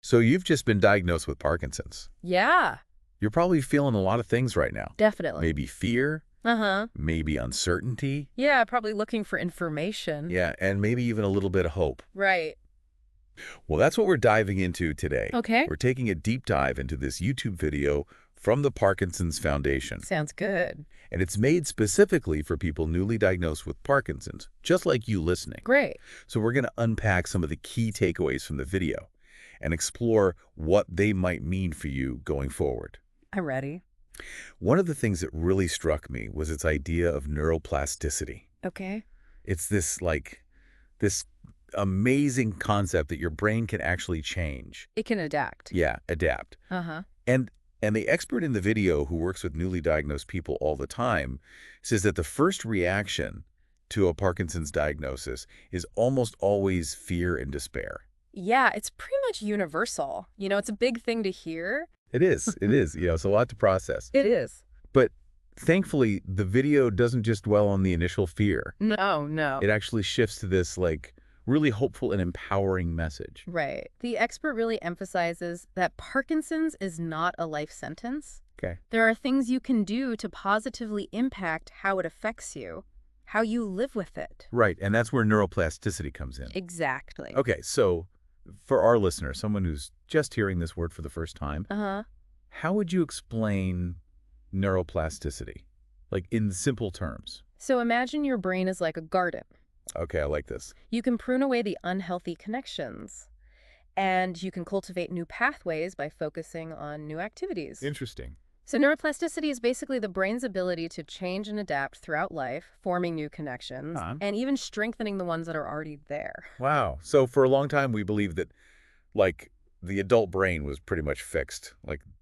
So you've just been diagnosed with Parkinson's. Yeah, You're probably feeling a lot of things right now. definitely. Maybe fear, Uh-huh. maybe uncertainty. Yeah, probably looking for information. Yeah, and maybe even a little bit of hope. Right. Well, that's what we're diving into today. Okay. We're taking a deep dive into this YouTube video from the Parkinson's Foundation. Sounds good. And it's made specifically for people newly diagnosed with Parkinson's, just like you listening. Great. So we're going to unpack some of the key takeaways from the video and explore what they might mean for you going forward. I'm ready. One of the things that really struck me was its idea of neuroplasticity. Okay. It's this amazing concept that your brain can actually change. It can adapt. Yeah, adapt. Uh-huh. And the expert in the video who works with newly diagnosed people all the time says that the first reaction to a Parkinson's diagnosis is almost always fear and despair. Yeah, it's pretty much universal. It's a big thing to hear. It is. It is. It's a lot to process. It is. But thankfully, the video doesn't just dwell on the initial fear. No. It actually shifts to this, really hopeful and empowering message. Right. The expert really emphasizes that Parkinson's is not a life sentence. Okay. There are things you can do to positively impact how it affects you, how you live with it. Right. And that's where neuroplasticity comes in. Exactly. Okay. So for our listener, someone who's just hearing this word for the first time, Uh-huh. how would you explain neuroplasticity? Like in simple terms. So imagine your brain is like a garden. Okay, I like this. You can prune away the unhealthy connections, and you can cultivate new pathways by focusing on new activities. Interesting. So neuroplasticity is basically the brain's ability to change and adapt throughout life, forming new connections, and even strengthening the ones that are already there. Wow. So for a long time, we believed that, the adult brain was pretty much fixed.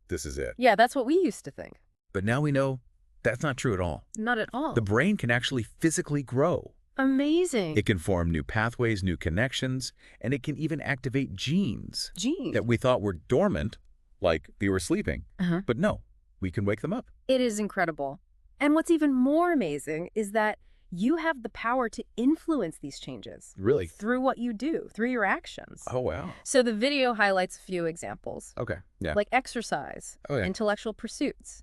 This is it. Yeah, that's what we used to think. But now we know that's not true at all. Not at all. The brain can actually physically grow. Amazing. It can form new pathways, new connections, and it can even activate genes that we thought were dormant, like they were sleeping. But no, we can wake them up. It is incredible. And what's even more amazing is that you have the power to influence these changes. Really? Through what you do, through your actions. Oh, wow. So the video highlights a few examples. Okay. Yeah. Like exercise, intellectual pursuits,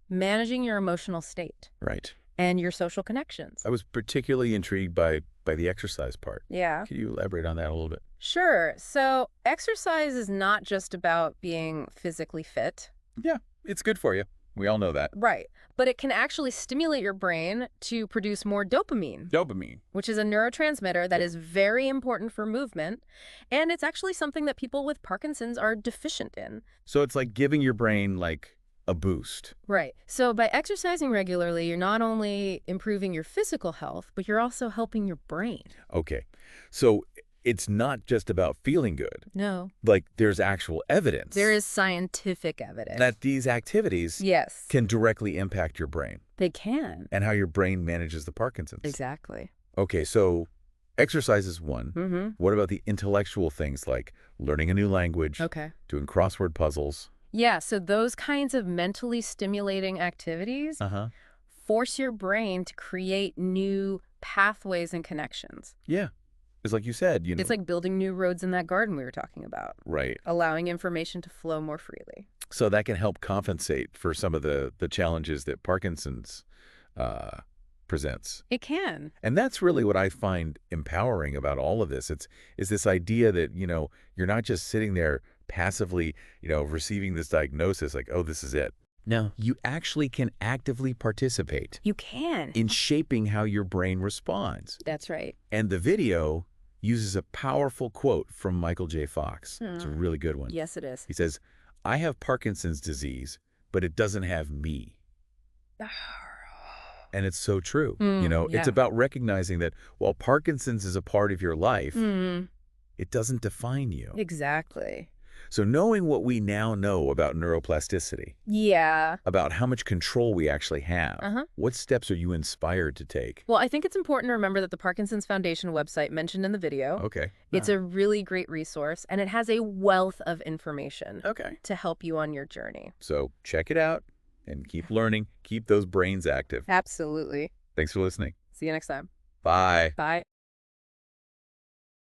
managing your emotional state, Right. and your social connections. I was particularly intrigued by the exercise part. Yeah. Could you elaborate on that a little bit? Sure. So exercise is not just about being physically fit. Yeah, it's good for you. We all know that. Right. But it can actually stimulate your brain to produce more dopamine. Dopamine. Which is a neurotransmitter that is very important for movement. And it's actually something that people with Parkinson's are deficient in. So it's like giving your brain, a boost. Right. So by exercising regularly, you're not only improving your physical health, but you're also helping your brain. Okay. So it's not just about feeling good. No. There's actual evidence. There is scientific evidence. That these activities Yes. can directly impact your brain. They can. And how your brain manages the Parkinson's. Exactly. Okay, so exercise is one. Mm-hmm. What about the intellectual things like learning a new language, Okay. doing crossword puzzles? Yeah, so those kinds of mentally stimulating activities force your brain to create new pathways and connections. Yeah. It's like you said, It's like building new roads in that garden we were talking about. Right. Allowing information to flow more freely. So that can help compensate for some of the challenges that Parkinson's presents. It can. And that's really what I find empowering about all of this. Is this idea that, you're not just sitting there passively, receiving this diagnosis like, oh, this is it. No, you actually can actively participate. You can. In shaping how your brain responds. That's right. And the video uses a powerful quote from Michael J. Fox. It's a really good one. Yes, it is. He says, "I have Parkinson's disease, but it doesn't have me." And it's so true. It's about recognizing that while Parkinson's is a part of your life, it doesn't define you. Exactly. So knowing what we now know about neuroplasticity, Yeah. about how much control we actually have, what steps are you inspired to take? Well, I think it's important to remember that the Parkinson's Foundation website mentioned in the video, Okay. it's a really great resource, and it has a wealth of information Okay. to help you on your journey. So check it out and keep learning. Keep those brains active. Absolutely. Thanks for listening. See you next time. Bye. Bye.